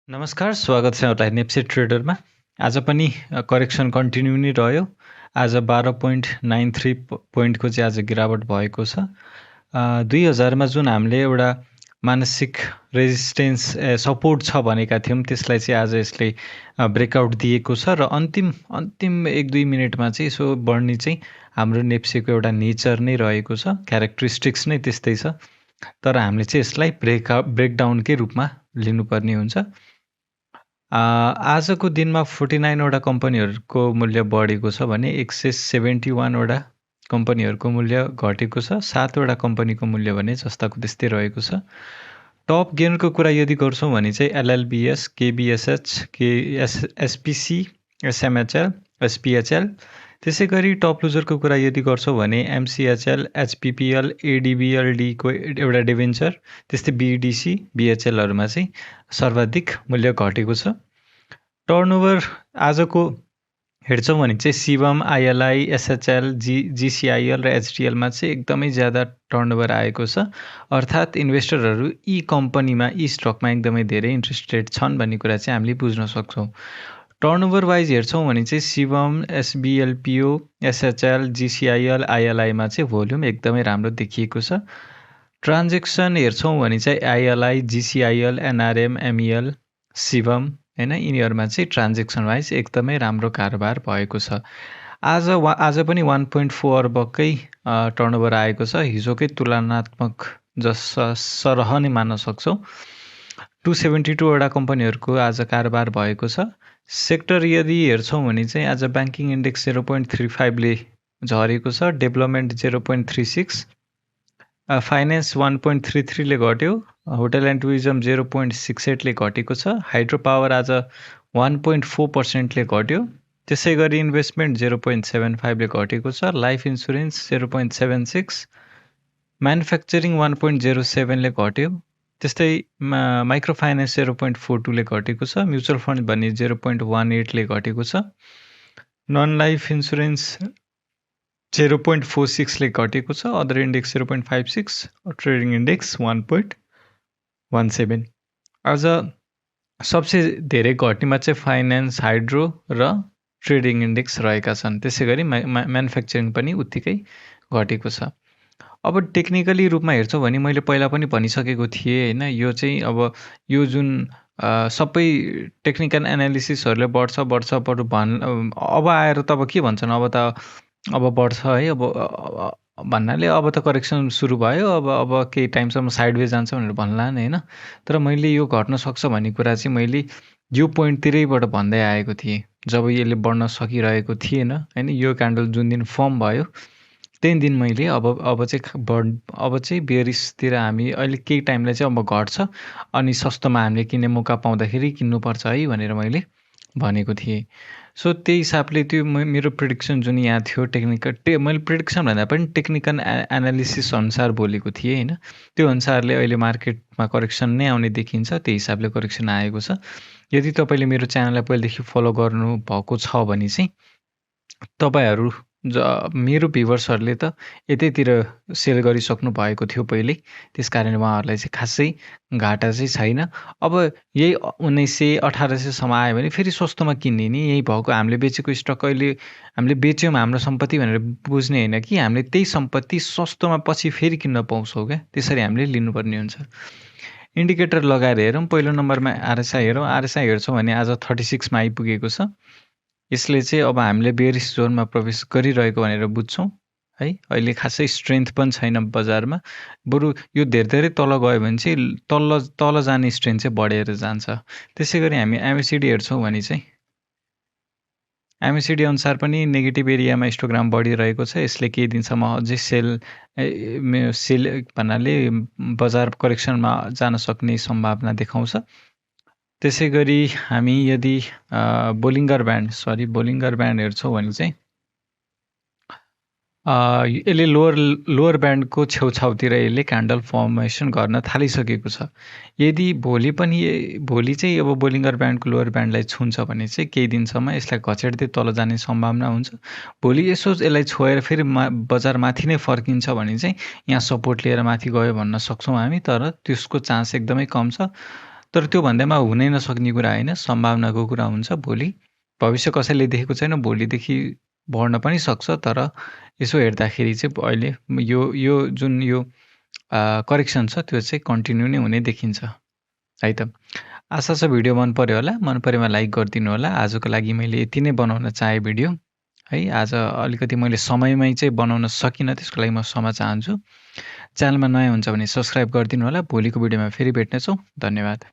नमस्कार, स्वागत छ एउटा नेप्से ट्रेडरमा। आज पनि करेक्सन कन्टिन्यू नै रह्यो। आज 12.93 पोइन्टको चाहिँ आज गिरावट भएको छ। 2000मा जुन हामीले एउटा मानसिक रेजिस्टेन्स सपोर्ट छ भनेका थियौँ, त्यसलाई चाहिँ आज यसले ब्रेकआउट दिएको छ र अन्तिम 1-2 मिनटमा चाहिँ यसो बढ्ने चाहिँ हाम्रो नेप्सेको एउटा नेचर नै रहेको छ, क्यारेक्टरिस्टिक्स नै त्यस्तै छ। तर हामीले चाहिँ यसलाई ब्रेकडाउनकै रूपमा लिनुपर्ने हुन्छ। आजको दिनमा 49 वटा कम्पनीहरूको मूल्य बढेको छ भने 171 वटा कम्पनीहरूको मूल्य घटेको छ। 7 वटा कम्पनीको मूल्य भने जस्ताको त्यस्तै रहेको छ। टप गेनरको कुरा यदि गर्छौँ भने चाहिँ एलएलबीएस, केबीएसएच, एसपीसी, एसएमएचएल, एसपीएचएल। त्यसै गरी टप लुजरको कुरा यदि गर्छौँ भने एमसीएचएल, एचपीपीएल, एडीबीएलडीको एउटा डिभेन्चर, त्यस्तै बीडीसी, बीएचएलहरूमा चाहिँ सर्वाधिक मूल्य घटेको छ। टर्नओभर आजको हेर्छौँ भने चाहिँ शिवम, आईएलआई, एसएचएल, जीसीआईएल र एचडिएलमा चाहिँ एकदमै ज्यादा टर्नओभर आएको छ। अर्थात् इन्भेस्टरहरू यी कम्पनीमा, यी स्टकमा एकदमै धेरै इन्ट्रेस्टेड छन् भन्ने कुरा चाहिँ हामीले बुझ्न सक्छौँ। टर्नओभर वाइज हेर्छौँ भने चाहिँ शिवम, एसबिएलपिओ, एसएचएल, जीसीआईएल, आईएलआईमा चाहिँ भोल्युम एकदमै राम्रो देखिएको छ। ट्रान्जेक्सन हेर्छौँ भने चाहिँ आईएलआई, जीसीआईएल, एनआरएम, एमइएल, शिवम हैन, यिनीहरूमा चाहिँ ट्रान्जेक्सन वाइज एकदमै राम्रो कारोबार भएको छ। आज पनि 1.4 अर्बकै टर्नओभर आएको छ। हिजोकै तुलनात्मक सरह नै मान्न सक्छौँ। 272 वटा कम्पनीहरूको आज कारोबार भएको छ। सेक्टर यदि हेर्छौँ भने चाहिँ आज ब्याङ्किङ इन्डेक्स 0.35 ले झरेको छ। डेभलपमेन्ट 0.36, फाइनेन्स 1.33 ले घट्यो। होटल एन्ड टुरिज्म 0.68 ले घटेको छ। हाइड्रो पावर आज 1.4% ले घट्यो। त्यसै गरी इन्भेस्टमेन्ट 0.75 ले घटेको छ। लाइफ इन्सुरेन्स 0.76, म्यानुफ्याक्चरिङ 1.07 ले घट्यो। त्यस्तै माइक्रो फाइनेन्स 0.42 ले घटेको छ। म्युचुअल फन्ड भन्ने 0.18 ले घटेको छ। नन लाइफ इन्सुरेन्स 0.46 ले घटेको छ। Other index 0.56, trading index 1.17। आज सबसे धेरै घट्नेमा चाहिँ फाइनेन्स, हाइड्रो र ट्रेडिङ इन्डेक्स रहेका छन्। त्यसै गरी म्यानुफ्याक्चरिङ पनि उत्तिकै घटेको छ। अब टेक्निकली रूपमा हेर्छौँ भने मैले पहिला पनि भनिसकेको थिएँ हैन, यो चाहिँ अब यो जुन सबै टेक्निकल एनालिसिसहरूले बढ्छ बरु अब आएर त अब के भन्छन्, अब बढ्छ है, अब भन्नाले अब त करेक्सन सुरु भयो, अब केही टाइमसम्म साइडवेज जान्छ भनेर भन्लान् हैन। तर मैले यो घट्न सक्छ भन्ने कुरा चाहिँ मैले यो पोइन्टतिरैबाट भन्दै आएको थिएँ, जब यसले बढ्न सकिरहेको थिएन हैन। यो क्यान्डल जुन दिन फर्म भयो त्यही दिन मैले अब चाहिँ बेरिसतिर हामी अहिले केही टाइमलाई चाहिँ अब घट्छ अनि सस्तोमा हामीले किन्ने मौका पाउँदाखेरि किन्नुपर्छ है भनेर मैले भनेको थिएँ। सो त्यही हिसाबले त्यो मेरो प्रेडिक्सन जुन यहाँ थियो मैले प्रेडिक्सन भन्दा पनि टेक्निकल एनालिसिस अनुसार बोलेको थिएँ हैन। त्यो अनुसारले अहिले मार्केटमा करेक्सन नै आउने देखिन्छ, त्यही हिसाबले करेक्सन आएको छ। यदि तपाईँले मेरो च्यानललाई पहिलेदेखि फलो गर्नु भएको छ भने चाहिँ तपाईँहरू मेरो भ्युवर्सहरूले त यतैतिर सेल गरिसक्नु भएको थियो पहिल्यै, त्यसकारण उहाँहरूलाई चाहिँ खासै घाटा चाहिँ छैन। अब यही 1900-1800सम्म आयो भने फेरि सस्तोमा किन्ने नि, यही भएको हामीले बेचेको स्टक अहिले हामीले बेच्यौँ हाम्रो सम्पत्ति भनेर बुझ्ने होइन कि हामीले त्यही सम्पत्ति सस्तोमा पछि फेरि किन्न पाउँछौँ क्या, त्यसरी हामीले लिनुपर्ने हुन्छ। इन्डिकेटर लगाएर हेरौँ। पहिलो नम्बरमा आरएसआई हेरौँ। आरएसआई हेर्छौँ भने आज 36 मा आइपुगेको छ। यसले चाहिँ अब हामीले बेरिस जोनमा प्रवेश गरिरहेको भनेर बुझ्छौँ है। अहिले खासै स्ट्रेन्थ पनि छैन बजारमा, बरु यो धेरै तल गयो भने चाहिँ तल जाने स्ट्रेन्थ चाहिँ बढेर जान्छ। त्यसै गरी हामी एमएसिडी हेर्छौँ भने चाहिँ एमएसिडी अनुसार पनि नेगेटिभ एरियामा हिस्टोग्राम बढिरहेको छ। यसले केही दिनसम्म अझै सेल भन्नाले बजार करेक्सनमा जान सक्ने सम्भावना देखाउँछ। त्यसै गरी हामी यदि बोलिङ्गर ब्यान्ड हेर्छौँ भने चाहिँ यसले लोअर ब्यान्डको छेउछाउतिर यसले क्यान्डल फर्मेसन गर्न थालिसकेको छ। यदि भोलि चाहिँ अब बोलिङ्गर ब्यान्डको लोअर ब्यान्डलाई छुन्छ भने चाहिँ केही दिनसम्म यसलाई घचेट्दै तल जाने सम्भावना हुन्छ। भोलि यसलाई छोएर फेरि बजार माथि नै फर्किन्छ भने चाहिँ यहाँ सपोर्ट लिएर माथि गयो भन्न सक्छौँ हामी, तर त्यसको चान्स एकदमै कम छ। तर त्यो भन्दैमा हुनै नसक्ने कुरा होइन, सम्भावनाको कुरा हुन्छ। भोलि भविष्य कसैले देखेको छैन, भोलिदेखि बढ्न पनि सक्छ। तर यसो हेर्दाखेरि चाहिँ अहिले यो जुन यो करेक्सन छ त्यो चाहिँ कन्टिन्यू नै हुने देखिन्छ है त। आशा छ भिडियो मन पर्यो होला, मन परेमा लाइक गरिदिनु होला। आजको लागि मैले यति नै बनाउन चाहेँ भिडियो है। आज अलिकति मैले समयमै चाहिँ बनाउन सकिनँ, त्यसको लागि म क्षमा चाहन्छु। च्यानलमा नयाँ हुन्छ भने सब्सक्राइब गरिदिनु होला। भोलिको भिडियोमा फेरि भेट्नेछौँ। धन्यवाद।